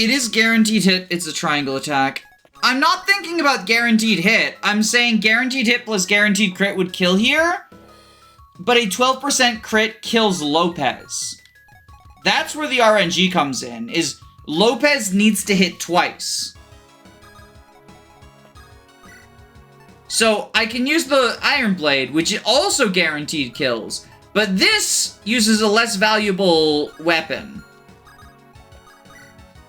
It is guaranteed hit, it's a triangle attack. I'm not thinking about guaranteed hit. I'm saying guaranteed hit plus guaranteed crit would kill here, but a 12% crit kills Lopez. That's where the RNG comes in, is Lopez needs to hit twice. So I can use the Iron Blade, which also guaranteed kills, but this uses a less valuable weapon.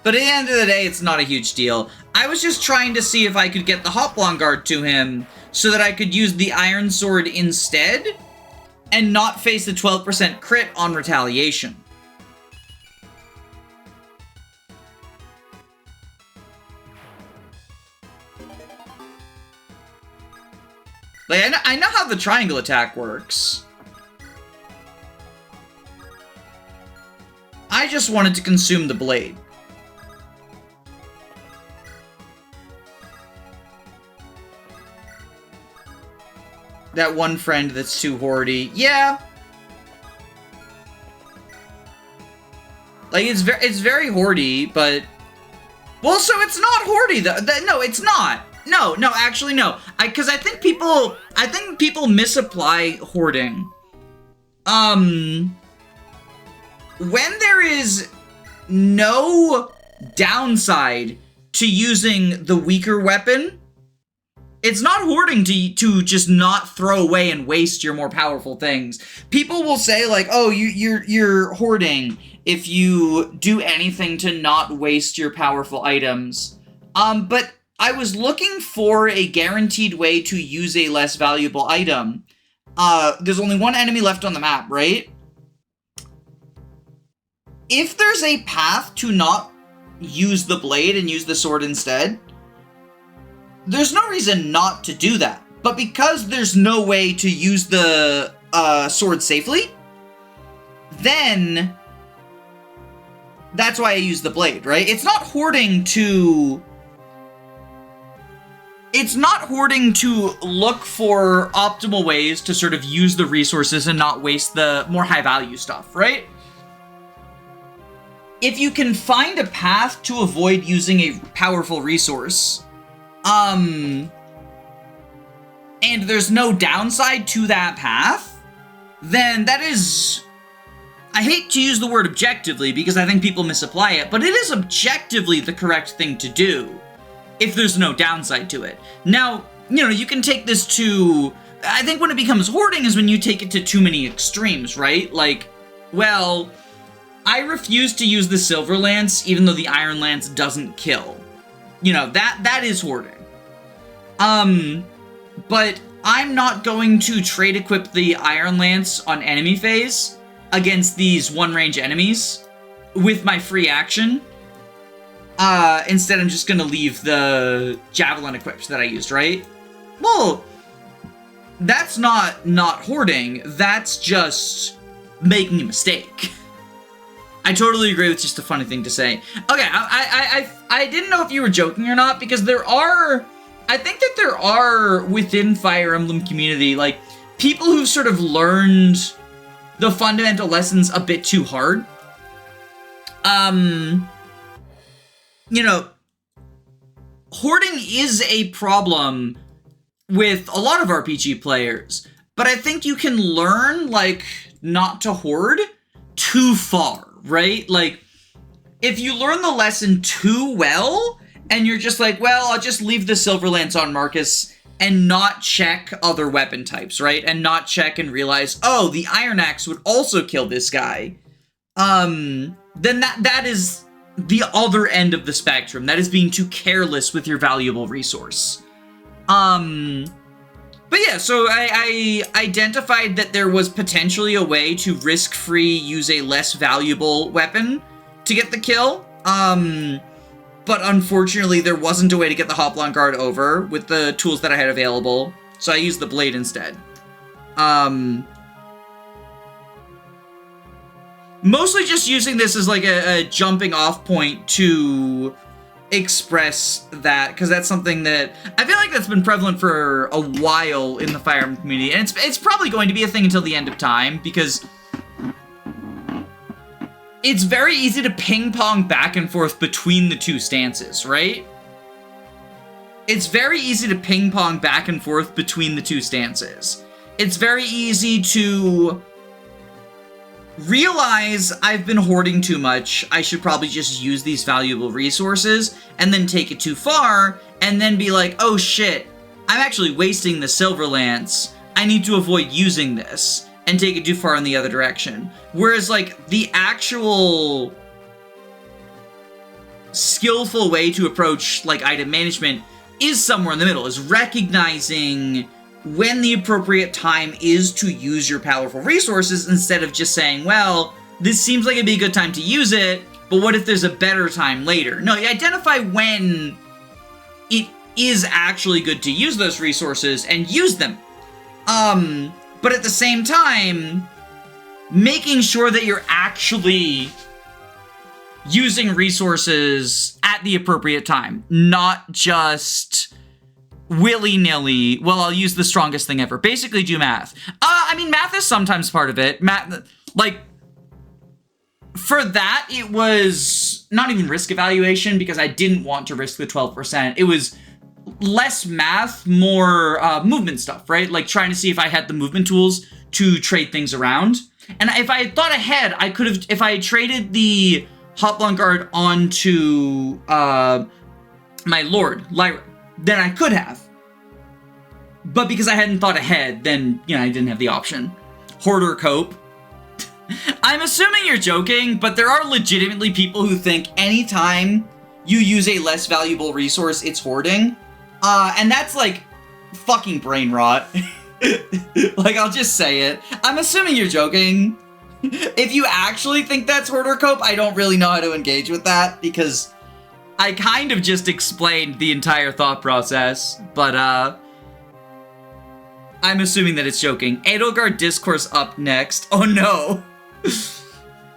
But at the end of the day, it's not a huge deal. I was just trying to see if I could get the Hoplon Guard to him so that I could use the Iron Sword instead and not face the 12% crit on retaliation. Like, I know how the triangle attack works. I just wanted to consume the blade. That one friend that's too hoardy. Yeah. Like, it's very hoardy, but... Well, so it's not hoardy, though. No, it's not. No, actually, no. Because I think people misapply hoarding. When there is no downside to using the weaker weapon, it's not hoarding to just not throw away and waste your more powerful things. People will say, like, oh, you're hoarding if you do anything to not waste your powerful items. But I was looking for a guaranteed way to use a less valuable item. There's only one enemy left on the map, right? If there's a path to not use the blade and use the sword instead, there's no reason not to do that. But because there's no way to use the sword safely, then that's why I use the blade, right? It's not hoarding to look for optimal ways to sort of use the resources and not waste the more high value stuff, right? If you can find a path to avoid using a powerful resource, and there's no downside to that path, then that is... I hate to use the word objectively because I think people misapply it, but it is objectively the correct thing to do if there's no downside to it. Now, you know, you can take this to... I think when it becomes hoarding is when you take it to too many extremes, right? Like, well, I refuse to use the Silver Lance even though the Iron Lance doesn't kill. You know, that is hoarding. But I'm not going to trade equip the Iron Lance on enemy phase against these one-range enemies with my free action. Instead, I'm just gonna leave the Javelin equipped that I used, right? Well, that's not hoarding, that's just making a mistake. I totally agree with just a funny thing to say. Okay, I didn't know if you were joking or not, because I think that there are, within Fire Emblem community, like, people who've sort of learned the fundamental lessons a bit too hard. You know, hoarding is a problem with a lot of RPG players, but I think you can learn, like, not to hoard too far, right? Like, if you learn the lesson too well, and you're just like, well, I'll just leave the Silver Lance on Marcus and not check other weapon types, right? And not check and realize, oh, the Iron Axe would also kill this guy. Then that is the other end of the spectrum. That is being too careless with your valuable resource. But yeah, so I identified that there was potentially a way to risk-free use a less valuable weapon to get the kill. But unfortunately, there wasn't a way to get the Hoplon Guard over with the tools that I had available, so I used the blade instead. Mostly just using this as like a jumping off point to express that, because that's something that I feel like that's been prevalent for a while in the Fire Emblem community, and it's probably going to be a thing until the end of time, because it's very easy to ping pong back and forth between the two stances, right? It's very easy to ping pong back and forth between the two stances. It's very easy to realize I've been hoarding too much, I should probably just use these valuable resources, and then take it too far, and then be like, oh shit, I'm actually wasting the silver lance, I need to avoid using this, and take it too far in the other direction. Whereas, like, the actual skillful way to approach, like, item management is somewhere in the middle, is recognizing when the appropriate time is to use your powerful resources instead of just saying, well, this seems like it'd be a good time to use it, but what if there's a better time later? No, you identify when it is actually good to use those resources and use them. But at the same time, making sure that you're actually using resources at the appropriate time, not just willy-nilly, well, I'll use the strongest thing ever. Basically do math. I mean, math is sometimes part of it. Math, like, for that, it was not even risk evaluation because I didn't want to risk the 12%. It was less math, more movement stuff, right? Like trying to see if I had the movement tools to trade things around. And if I had thought ahead, I could have, if I had traded the Hot Guard onto my Lord, Lyra, then I could have. But because I hadn't thought ahead, then, you know, I didn't have the option. Hoarder cope. I'm assuming you're joking, but there are legitimately people who think anytime you use a less valuable resource, it's hoarding. And that's like fucking brain rot. Like, I'll just say it. I'm assuming you're joking. If you actually think that's hoarder cope, I don't really know how to engage with that because I kind of just explained the entire thought process, but I'm assuming that it's joking. Edelgard Discourse up next. Oh no.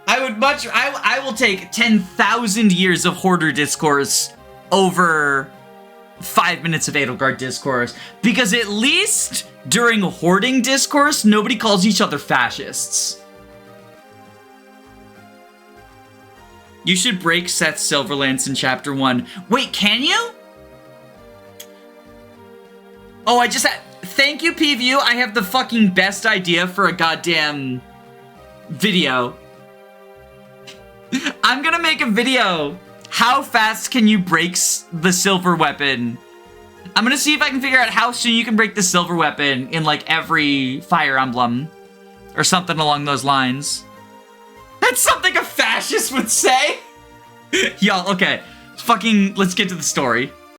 I will take 10,000 years of Hoarder Discourse over 5 minutes of Edelgard Discourse, because at least during Hoarding Discourse, nobody calls each other fascists. You should break Seth's Silverlance in Chapter 1. Wait, can you? Oh, I just had... Thank you, PView. I have the fucking best idea for a goddamn video. I'm gonna make a video. How fast can you break the silver weapon? I'm gonna see if I can figure out how soon you can break the silver weapon in, like, every Fire Emblem. Or something along those lines. That's something a fascist would say! Y'all, okay. Fucking, let's get to the story.